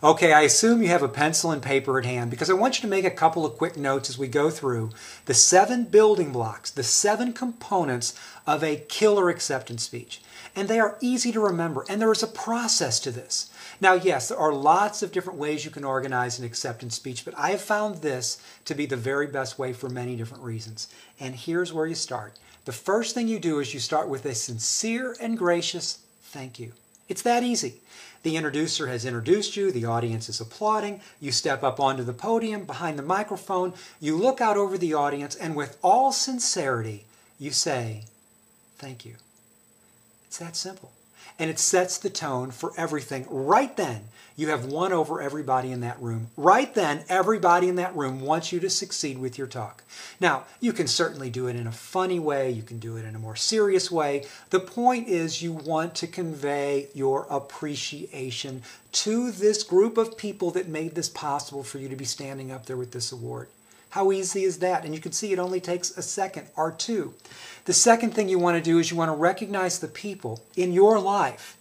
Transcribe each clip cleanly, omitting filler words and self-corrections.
Okay, I assume you have a pencil and paper at hand because I want you to make a couple of quick notes as we go through the 7 building blocks, the 7 components of a killer acceptance speech. And they are easy to remember, and there is a process to this. Now, yes, there are lots of different ways you can organize an acceptance speech, but I have found this to be the very best way for many different reasons. And here's where you start. The first thing you do is you start with a sincere and gracious thank you. It's that easy. The introducer has introduced you, the audience is applauding, you step up onto the podium, behind the microphone, you look out over the audience, and with all sincerity, you say, thank you. It's that simple. And it sets the tone for everything. Right then, you have won over everybody in that room. Right then, everybody in that room wants you to succeed with your talk. Now, you can certainly do it in a funny way. You can do it in a more serious way. The point is you want to convey your appreciation to this group of people that made this possible for you to be standing up there with this award. How easy is that? And you can see it only takes a second or two. The second thing you want to do is you want to recognize the people in your life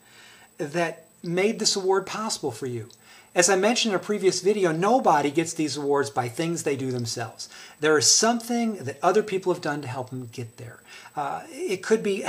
that made this award possible for you. As I mentioned in a previous video, nobody gets these awards by things they do themselves. There is something that other people have done to help them get there. It could be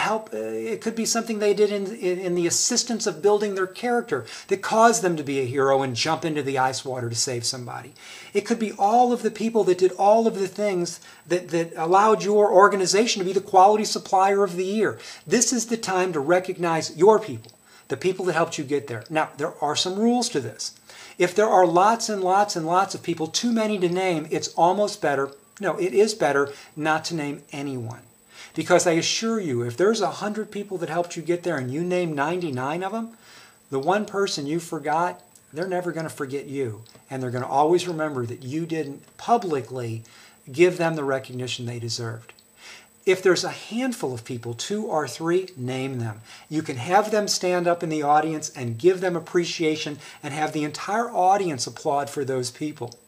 something they did in the assistance of building their character that caused them to be a hero and jump into the ice water to save somebody. It could be all of the people that did all of the things that allowed your organization to be the quality supplier of the year. This is the time to recognize your people, the people that helped you get there. Now, there are some rules to this. If there are lots and lots and lots of people, too many to name, it's almost better, no, it is better not to name anyone. Because I assure you, if there's 100 people that helped you get there and you name 99 of them, the one person you forgot, they're never going to forget you. And they're going to always remember that you didn't publicly give them the recognition they deserved. If there's a handful of people, 2 or 3, name them. You can have them stand up in the audience and give them appreciation and have the entire audience applaud for those people.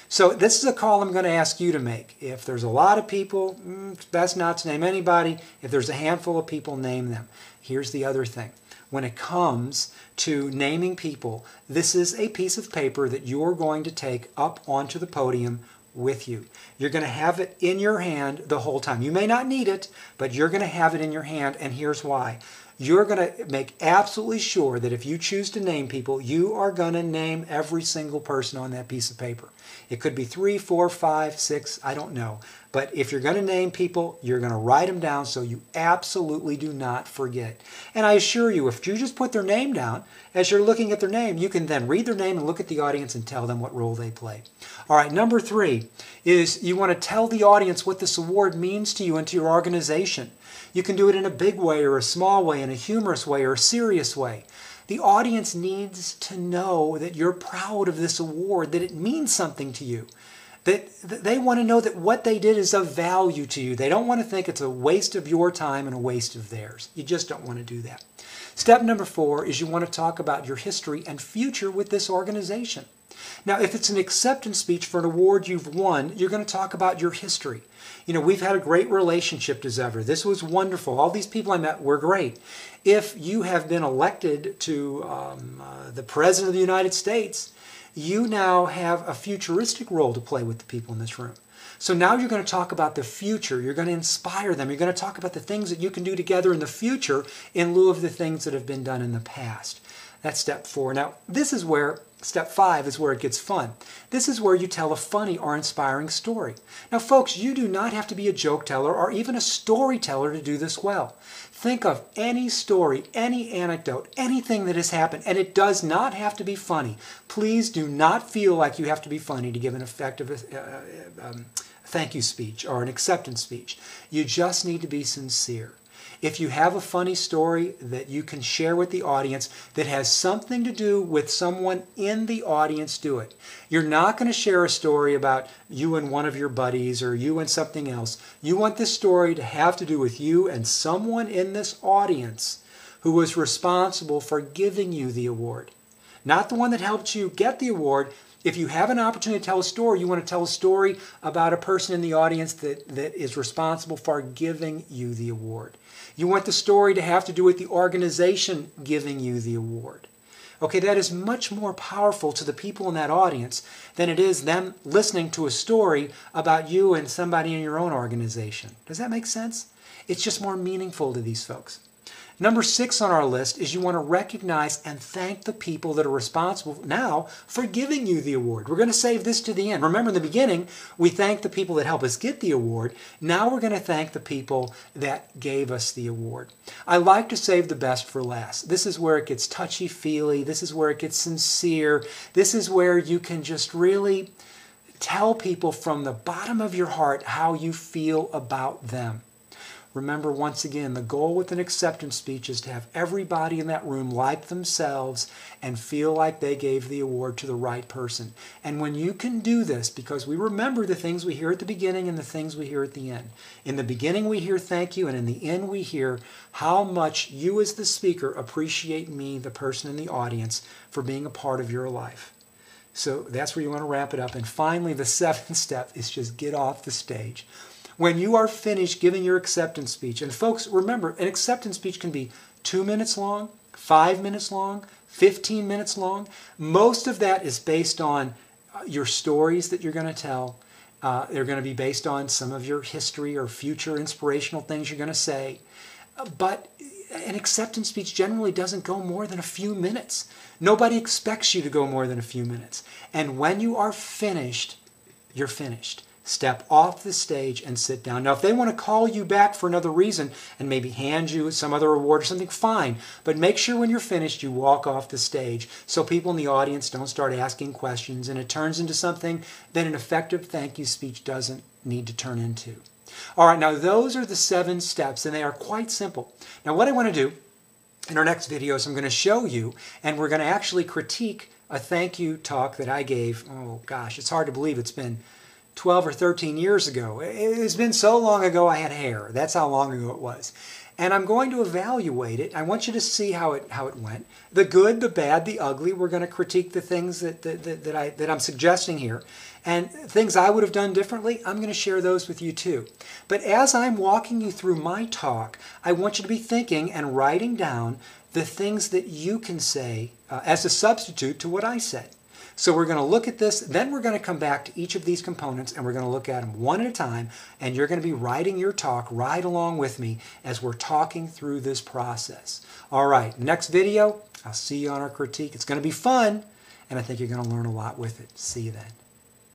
So this is a call I'm going to ask you to make. If there's a lot of people, it's best not to name anybody. If there's a handful of people, name them. Here's the other thing. When it comes to naming people, this is a piece of paper that you're going to take up onto the podium with you. You're going to have it in your hand the whole time. You may not need it, but you're going to have it in your hand, and here's why. You're going to make absolutely sure that if you choose to name people, you are going to name every single person on that piece of paper. It could be 3, 4, 5, 6, I don't know. But if you're going to name people, you're going to write them down so you absolutely do not forget. And I assure you, if you just put their name down, as you're looking at their name, you can then read their name and look at the audience and tell them what role they play. All right, number 3 is you want to tell the audience what this award means to you and to your organization. You can do it in a big way or a small way, in a humorous way or a serious way. The audience needs to know that you're proud of this award, that it means something to you. That they want to know that what they did is of value to you. They don't want to think it's a waste of your time and a waste of theirs. You just don't want to do that. Step number 4 is you want to talk about your history and future with this organization. Now, if it's an acceptance speech for an award you've won, you're going to talk about your history. You know, we've had a great relationship as ever. This was wonderful. All these people I met were great. If you have been elected to the President of the United States, you now have a futuristic role to play with the people in this room. So now you're going to talk about the future. You're going to inspire them. You're going to talk about the things that you can do together in the future in lieu of the things that have been done in the past. That's step 4. Now, this is where step 5 is where it gets fun. This is where you tell a funny or inspiring story. Now, folks, you do not have to be a joke teller or even a storyteller to do this well. Think of any story, any anecdote, anything that has happened, and it does not have to be funny. Please do not feel like you have to be funny to give an effective thank you speech or an acceptance speech. You just need to be sincere. If you have a funny story that you can share with the audience that has something to do with someone in the audience, do it. You're not going to share a story about you and one of your buddies or you and something else. You want this story to have to do with you and someone in this audience who was responsible for giving you the award. Not the one that helped you get the award. If you have an opportunity to tell a story, you want to tell a story about a person in the audience that is responsible for giving you the award. You want the story to have to do with the organization giving you the award. Okay, that is much more powerful to the people in that audience than it is them listening to a story about you and somebody in your own organization. Does that make sense? It's just more meaningful to these folks. Number 6 on our list is you want to recognize and thank the people that are responsible now for giving you the award. We're going to save this to the end. Remember, in the beginning, we thanked the people that helped us get the award. Now we're going to thank the people that gave us the award. I like to save the best for last. This is where it gets touchy-feely. This is where it gets sincere. This is where you can just really tell people from the bottom of your heart how you feel about them. Remember, once again, the goal with an acceptance speech is to have everybody in that room like themselves and feel like they gave the award to the right person. And when you can do this, because we remember the things we hear at the beginning and the things we hear at the end. In the beginning, we hear thank you, and in the end, we hear how much you as the speaker appreciate me, the person in the audience, for being a part of your life. So that's where you want to wrap it up. And finally, the 7th step is just get off the stage. When you are finished giving your acceptance speech, and folks, remember, an acceptance speech can be 2 minutes long, 5 minutes long, 15 minutes long. Most of that is based on your stories that you're going to tell. They're going to be based on some of your history or future inspirational things you're going to say. But an acceptance speech generally doesn't go more than a few minutes. Nobody expects you to go more than a few minutes. And when you are finished, you're finished. Step off the stage and sit down. Now, if they want to call you back for another reason and maybe hand you some other award or something, fine. But make sure when you're finished, you walk off the stage so people in the audience don't start asking questions and it turns into something that an effective thank you speech doesn't need to turn into. All right, now those are the 7 steps, and they are quite simple. Now, what I want to do in our next video is I'm going to show you, and we're going to actually critique a thank you talk that I gave. Oh, gosh, it's hard to believe it's been 12 or 13 years ago. It's been so long ago I had hair. That's how long ago it was. And I'm going to evaluate it. I want you to see how it went. The good, the bad, the ugly. We're going to critique the things that I'm suggesting here. And things I would have done differently, I'm going to share those with you too. But as I'm walking you through my talk, I want you to be thinking and writing down the things that you can say as a substitute to what I said. So we're going to look at this, then we're going to come back to each of these components and we're going to look at them one at a time, and you're going to be writing your talk right along with me as we're talking through this process. All right, next video, I'll see you on our critique. It's going to be fun, and I think you're going to learn a lot with it. See you then.